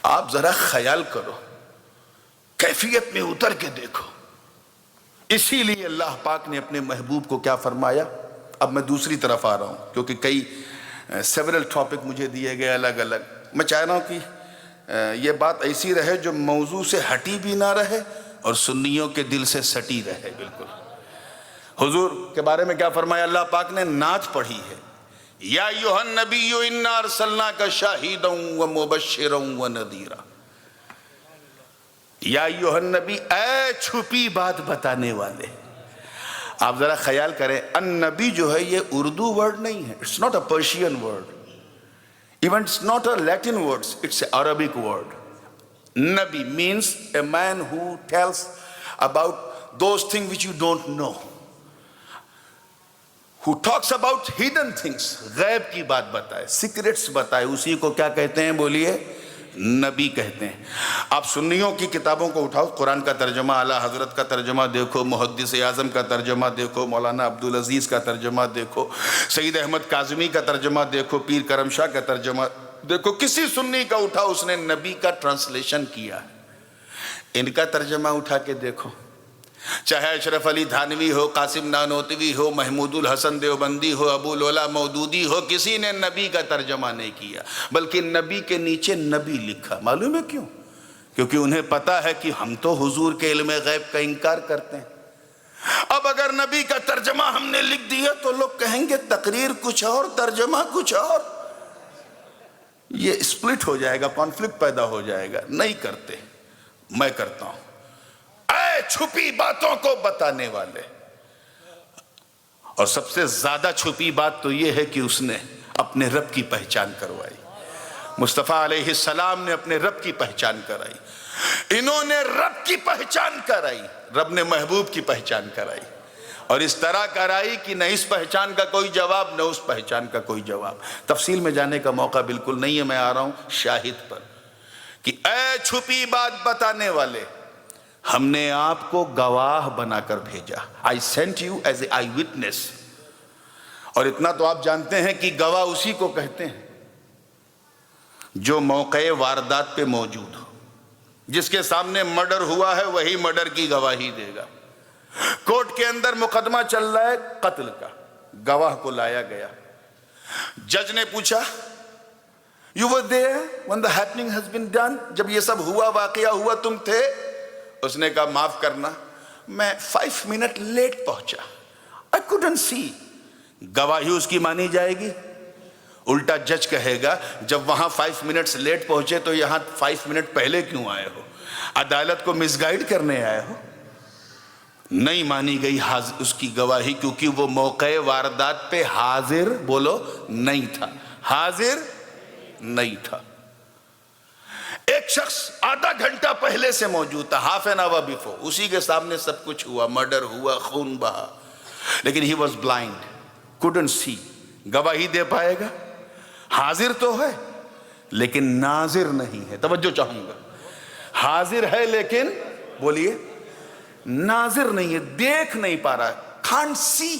آپ ذرا خیال کرو، کیفیت میں اتر کے دیکھو۔ اسی لیے اللہ پاک نے اپنے محبوب کو کیا فرمایا؟ اب میں دوسری طرف آ رہا ہوں، کیونکہ کئی سیورل ٹاپک مجھے دیے گئے الگ الگ۔ میں چاہ رہا ہوں کہ یہ بات ایسی رہے جو موضوع سے ہٹی بھی نہ رہے اور سنیوں کے دل سے سٹی رہے۔ بالکل حضور کے بارے میں کیا فرمایا اللہ پاک نے؟ نعت پڑھی ہے، یا ایھا النبی انا ارسلناک شاہدا ومبشرا ونذیرا۔ یا ایھا النبی، اے چھپی بات بتانے والے۔ آپ ذرا خیال کریں، النبی جو ہے یہ اردو ورڈ نہیں ہے، it's not a Persian word, even it's not a Latin word, it's a Arabic word. نبی means a man who tells about those things which you don't know, who talks about hidden things، غیب کی بات بتائے، secrets بتائے، اسی کو کیا کہتے ہیں؟ بولیے، نبی کہتے ہیں۔ آپ سنیوں کی کتابوں کو اٹھاؤ، قرآن کا ترجمہ، اعلیٰ حضرت کا ترجمہ دیکھو، محدث اعظم کا ترجمہ دیکھو، مولانا عبدالعزیز کا ترجمہ دیکھو، سید احمد کاظمی کا ترجمہ دیکھو، پیر کرم شاہ کا ترجمہ دیکھو، کسی سنی کا اٹھاؤ، اس نے نبی کا ٹرانسلیشن کیا ہے۔ ان کا ترجمہ اٹھا کے دیکھو، چاہے اشرف علی تھانوی ہو، قاسم نانوتوی ہو، محمود الحسن دیوبندی ہو، ابو العلا مودودی ہو، کسی نے نبی کا ترجمہ نہیں کیا، بلکہ نبی کے نیچے نبی لکھا۔ معلوم ہے کیوں؟ کیونکہ انہیں پتا ہے کہ ہم تو حضور کے علم غیب کا انکار کرتے ہیں۔ اب اگر نبی کا ترجمہ ہم نے لکھ دیا تو لوگ کہیں گے تقریر کچھ اور، ترجمہ کچھ اور، یہ اسپلٹ ہو جائے گا، کانفلکٹ پیدا ہو جائے گا۔ نہیں کرتے، میں کرتا ہوں۔ اے چھپی باتوں کو بتانے والے، اور سب سے زیادہ چھپی بات تو یہ ہے کہ اس نے اپنے رب کی پہچان کروائی۔ مصطفیٰ علیہ السلام نے اپنے رب کی پہچان کرائی، انہوں نے رب کی پہچان کرائی، رب نے محبوب کی پہچان کرائی، اور اس طرح کرائی کہ نہ اس پہچان کا کوئی جواب نہ اس پہچان کا کوئی جواب۔ تفصیل میں جانے کا موقع بالکل نہیں ہے، میں آ رہا ہوں شاہد پر، کہ اے چھپی بات بتانے والے، ہم نے آپ کو گواہ بنا کر بھیجا۔ I sent you as an eye witness۔ اور اتنا تو آپ جانتے ہیں کہ گواہ اسی کو کہتے ہیں جو موقع واردات پہ موجود ہو، جس کے سامنے مرڈر ہوا ہے وہی مرڈر کی گواہی دے گا۔ کورٹ کے اندر مقدمہ چل رہا ہے قتل کا، گواہ کو لایا گیا، جج نے پوچھا You were there when the happening has been done؟ جب یہ سب ہوا، واقعہ ہوا، تم تھے؟ اس نے کہا معاف کرنا، میں 5 منٹ لیٹ پہنچا، I couldn't see۔ گواہی اس کی مانی جائے گی؟ الٹا جج کہے گا جب وہاں 5 منٹس لیٹ پہنچے تو یہاں 5 منٹ پہلے کیوں آئے ہو؟ عدالت کو مس گائیڈ کرنے آئے ہو؟ نہیں مانی گئی اس کی گواہی، کیونکہ وہ موقع واردات پہ حاضر، بولو، نہیں تھا، حاضر نہیں تھا۔ ایک شخص آدھا گھنٹہ پہلے سے موجود تھا، ہاف این آور بیفور، اسی کے سامنے سب کچھ ہوا، مرڈر ہوا، خون بہا، لیکن he was blind, couldn't see۔ گواہی دے پائے گا؟ حاضر تو ہے لیکن ناظر نہیں ہے۔ توجہ چاہوں گا، حاضر ہے لیکن، بولیے، ناظر نہیں ہے، دیکھ نہیں پا رہا، can't see۔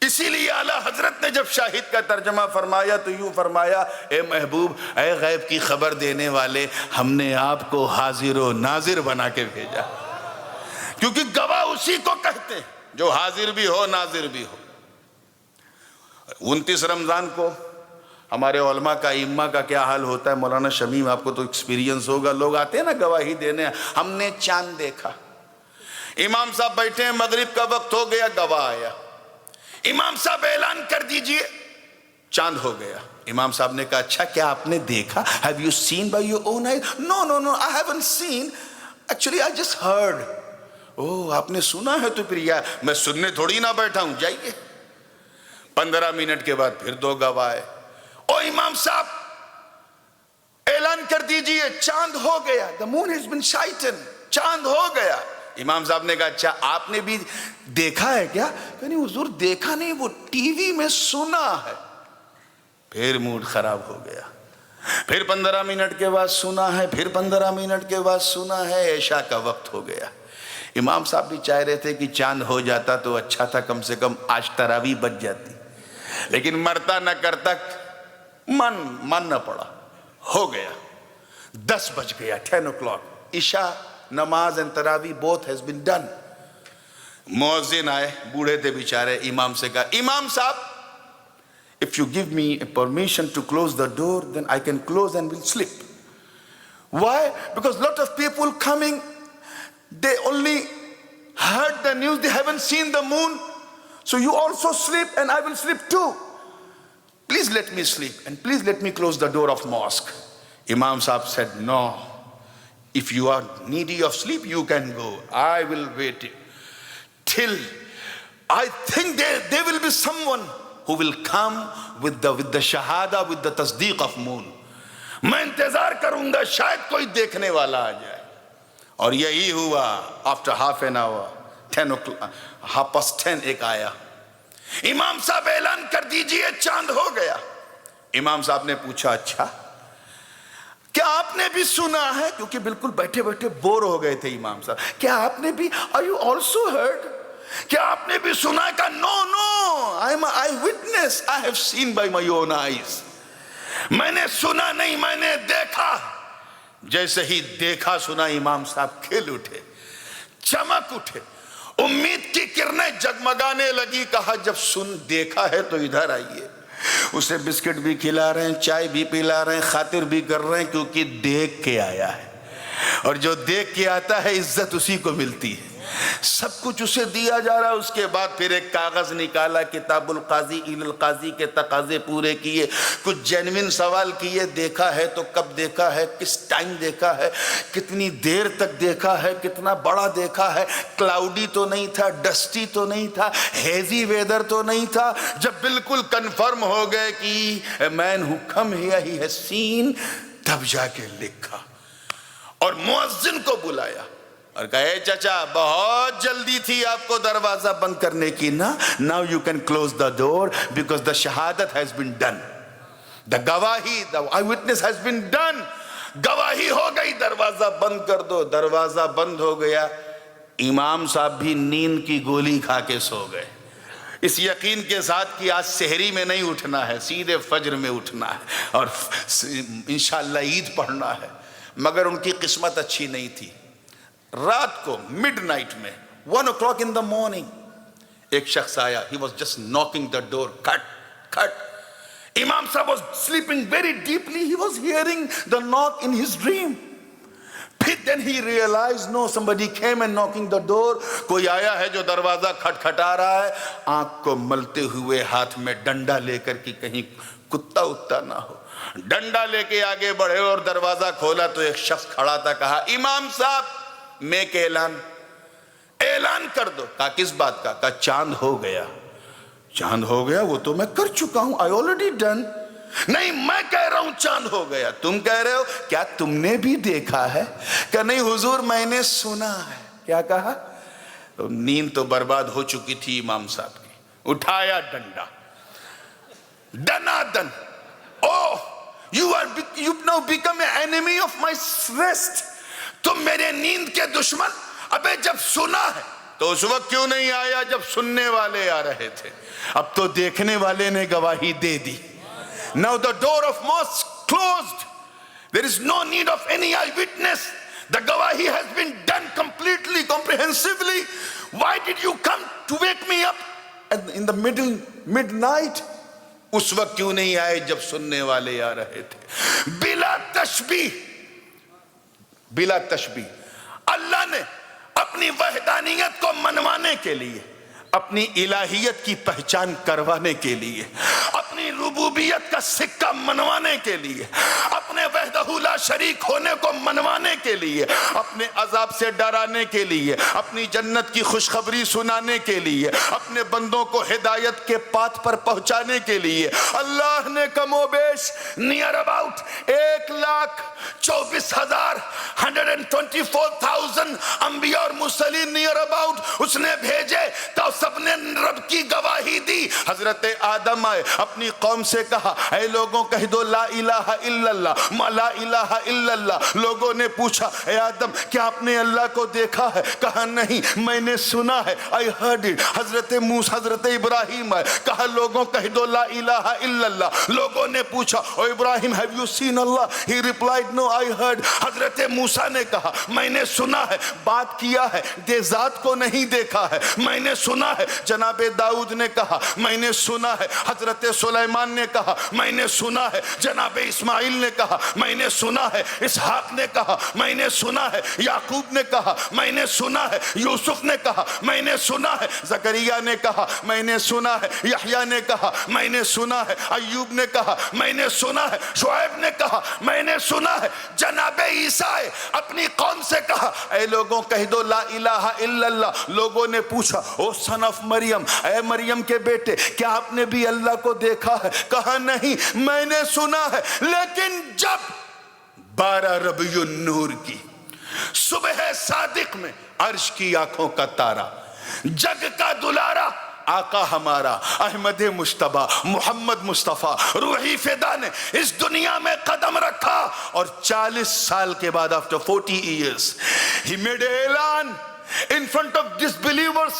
اسی لیے اعلیٰ حضرت نے جب شاہد کا ترجمہ فرمایا تو یوں فرمایا، اے محبوب، اے غیب کی خبر دینے والے، ہم نے آپ کو حاضر و ناظر بنا کے بھیجا۔ کیونکہ گواہ اسی کو کہتے ہیں جو حاضر بھی ہو، ناظر بھی ہو۔ 29 رمضان کو ہمارے علماء کا، ائمہ کا کیا حال ہوتا ہے؟ مولانا شمیم، آپ کو تو ایکسپیرینس ہوگا، لوگ آتے ہیں نا گواہی دینے، ہم نے چاند دیکھا، امام صاحب بیٹھے ہیں، مغرب کا وقت ہو گیا، گواہ آیا، امام صاحب اعلان کر دیجئے، چاند ہو گیا۔ امام صاحب نے کہا اچھا کیا آپ نے دیکھا؟ Have you seen by your own eyes؟ No, I haven't seen. Actually, I just heard۔ آپ نے سنا ہے تو پھر میں سننے تھوڑی نہ بیٹھا ہوں، جائیے۔ 15 منٹ کے بعد پھر 2 گواہ آئے، امام صاحب اعلان کر دیجئے، چاند ہو گیا، the moon has been sighted، چاند ہو گیا۔ امام صاحب نے کہا اچھا آپ نے بھی دیکھا ہے کیا؟ کہ نہیں حضور دیکھا نہیں، وہ ٹی وی میں سنا ہے۔ پھر موڈ خراب ہو گیا، پھر 15 منٹ کے بعد سنا ہے، پھر 15 منٹ کے بعد سنا ہے، عشاء کا وقت ہو گیا۔ امام صاحب بھی چاہ رہے تھے کہ چاند ہو جاتا تو اچھا تھا، کم سے کم آج تراویح بچ جاتی، لیکن مرتا نہ کرتا، من نہ پڑا، ہو گیا۔ 10 بج گیا, 10 o'clock. عشاء نماز and تراویح both has been done. مؤذن آئے, بوڑھے تھے بیچارے, امام سے کہا, امام صاحب, if you give me a permission to close the door, then I can close and will sleep. Why? Because lot of people coming, they only heard the news, they haven't seen the moon. So you also sleep and I will sleep too. Please let me sleep and please let me close the door of mosque. Imam Sahib said, no, if you are needy of sleep, you can go. I will wait till I think there will be someone who will come with the shahada, with the tasdeeq of moon. میں انتظار کروں گا, شاید کوئی دیکھنے والا آ جائے. اور یہی ہوا. after half an hour, 10 o'clock, 10:30 ایک آیا. امام صاحب اعلان کر دیجئے چاند ہو گیا. امام صاحب نے پوچھا, اچھا کیا آپ نے بھی سنا ہے؟ کیونکہ بالکل بیٹھے بیٹھے بور ہو گئے تھے امام صاحب. کیا آپ نے بھی, are you also heard? کیا آپ نے بھی سنا؟ کا no, I am an eyewitness, I have seen by my own eyes. میں نے سنا نہیں, میں نے دیکھا. جیسے ہی دیکھا سنا امام صاحب کھل اٹھے, چمک اٹھے, امید کی کرنیں جگمگانے لگی. کہا جب دیکھا ہے تو ادھر آئیے. اسے بسکٹ بھی کھلا رہے ہیں, چائے بھی پلا رہے ہیں, خاطر بھی کر رہے ہیں, کیونکہ دیکھ کے آیا ہے. اور جو دیکھ کے آتا ہے عزت اسی کو ملتی ہے. سب کچھ اسے دیا جا رہا. اس کے بعد پھر ایک کاغذ نکالا, کتاب القاضی الی القاضی کے تقاضے پورے کیے, کچھ جینوین سوال کیے. دیکھا ہے تو کب دیکھا ہے, کس ٹائم دیکھا ہے, کتنی دیر تک دیکھا ہے, کتنا بڑا دیکھا ہے, کلاؤڈی تو نہیں تھا, ڈسٹی تو نہیں تھا, ہیزی ویدر تو نہیں تھا. جب بالکل کنفرم ہو گئے کہ مین ہو come here he has seen, تب جا کے لکھا اور مؤذن کو بلایا اور کہا, اے چچا بہت جلدی تھی آپ کو دروازہ بند کرنے کی نا. Now you can close the door because the shahadat has been done. The گواہی, the eyewitness has been done. گواہی ہو گئی, دروازہ بند کر دو. دروازہ بند ہو گیا. امام صاحب بھی نیند کی گولی کھا کے سو گئے, اس یقین کے ساتھ کہ آج سحری میں نہیں اٹھنا ہے, سیدھے فجر میں اٹھنا ہے اور انشاءاللہ عید پڑھنا ہے. مگر ان کی قسمت اچھی نہیں تھی. رات کو مڈ نائٹ میں 1 o'clock in the morning ایک شخص آیا. He was just knocking the door. Cut. Imam Sahib was sleeping very deeply. He was hearing the knock in his dream. Then he realized, no, somebody came and knocking the door. کوئی آیا ہے جو دروازہ کھٹکھٹا رہا ہے. آنکھ کو ملتے ہوئے ہاتھ میں ڈنڈا لے کر کہ کہیں کتا اتا نہ ہو. ڈنڈا لے کے آگے بڑھے اور دروازہ کھولا تو ایک شخص کھڑا تھا. کہا, امام صاحب میک اعلان کر دو. کہا کس بات کا؟ کہا چاند ہو گیا. چاند ہو گیا وہ تو میں کر چکا ہوں, I already done. نہیں, میں کہہ رہا ہوں چاند ہو گیا. تم کہہ رہے ہو, کیا تم نے بھی دیکھا ہے؟ کہ نہیں حضور میں نے سنا ہے. کیا کہا؟ تو نیند تو برباد ہو چکی تھی امام صاحب کی. اٹھایا ڈنڈا, دن. Oh, you've now become an enemy of my rest. تم میرے نیند کے دشمن. ابے جب سنا ہے تو اس وقت کیوں نہیں آیا جب سننے والے آ رہے تھے؟ اب تو دیکھنے والے نے گواہی دے دی. Now the door of mosque closed. There is no need of any eyewitness. The gavahi has been done completely, comprehensively. Why did you come to wake me up in the midnight? اس وقت کیوں نہیں آئے جب سننے والے آ رہے تھے؟ بلا تشبیہ اللہ نے اپنی وحدانیت کو منوانے کے لیے, اپنی الہیت کی پہچان کروانے کے لیے, اپنی ربوبیت کا سکہ منوانے کے لیے, اپنے وحدہ لا شریک ہونے کو منوانے کے لیے, اپنے عذاب سے ڈرانے کے لیے, اپنی جنت کی خوشخبری سنانے کے لیے, اپنے بندوں کو ہدایت کے پاتھ پر پہنچانے کے لیے اللہ نے کم و بیش نیئر اباؤٹ 1,24,124,000 انبیاء اور مرسلین نیئر اباؤٹ اس نے بھیجے. تو سب نے رب کی گواہی دی. حضرت آدم آئے, اپنی قوم سے کہا, اے لوگوں کہہ دو لا الہ الا اللہ. لا الہ الہ الا اللہ. لوگوں نے پوچھا اے آدم کیا آپ نے اللہ کو دیکھا ہے؟ کہا نہیں میں نے سنا ہے. I heard it. حضرت موسیٰ حضرت ابراہیم ہے. کہا لوگوں کہہ دو لا الہ الا اللہ. لوگوں نے پوچھا او ابراہیم have you seen Allah? He replied no I heard. حضرت موسیٰ نے کہا میں نے سنا ہے, بات کیا ہے, دے ذات کو نہیں دیکھا ہے, میں نے سنا ہے. جناب داؤد نے کہا میں نے سنا ہے. حضرت سلیمان نے کہا میں نے سنا ہے. جناب اسماعیل نے کہا میں نے سنا ہے. اسحاق نے کہا میں نے سنا ہے. یعقوب نے کہا میں نے سنا ہے. یوسف نے کہا میں نے سنا ہے. زکریا نے کہا میں نے سنا ہے. یحییٰ نے کہا میں نے سنا ہے. ایوب نے کہا میں نے سنا ہے. شعیب نے کہا میں نے سنا ہے. جناب عیسیٰ اپنی قوم سے کہا اے لوگوں کہہ دو لا الہ الا اللہ. لوگوں نے پوچھا او سن آف مریم, اے مریم کے بیٹے کیا آپ نے بھی اللہ کو دیکھا ہے؟ کہا نہیں میں نے سنا ہے. لیکن جب 12 ربیع النور کی صبح صادق میں عرش کی آنکھوں کا تارا, جگ کا دلارا آقا ہمارا احمد مجتبی محمد مصطفیٰ روحی فدا نے اس دنیا میں قدم رکھا, اور 40 سال کے بعد after 40 years he made an اعلان in front of disbelievers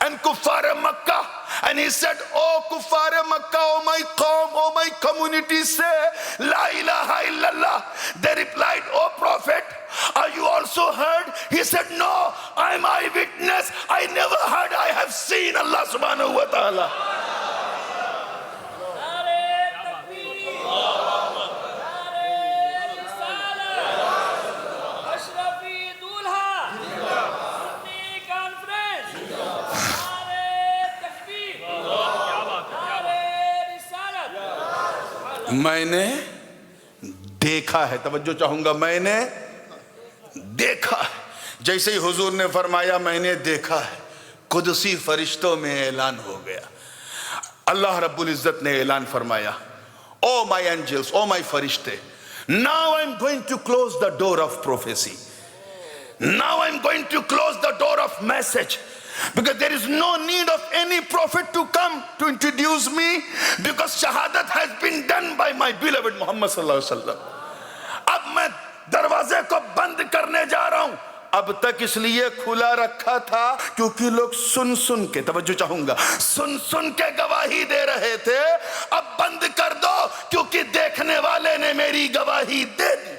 and kuffar Makkah, and he said oh kuffar Makkah, oh my qawm, oh my community, say la ilaha illallah. They replied oh prophet are you also heard? He said no I am eyewitness, I never heard, I have seen Allah subhanahu wa ta'ala. میں نے دیکھا ہے, توجہ چاہوں گا, میں نے دیکھا ہے. جیسے ہی حضور نے فرمایا میں نے دیکھا ہے, قدسی فرشتوں میں اعلان ہو گیا. اللہ رب العزت نے اعلان فرمایا او مائی اینجلز, او مائی فرشتے, now I'm going to close the door of prophecy, now I'm going to close the door of message, because there is no need of any prophet to come to introduce me, because shahadat has been done by my beloved Muhammad sallallahu alaihi wasallam. اب میں دروازے کو بند کرنے جا رہا ہوں. اب تک اس لیے کھلا رکھا تھا کیونکہ لوگ سن سن کے, توجہ چاہوں گا, سن سن کے گواہی دے رہے تھے. اب بند کر دو کیونکہ دیکھنے والے نے میری گواہی دے دی.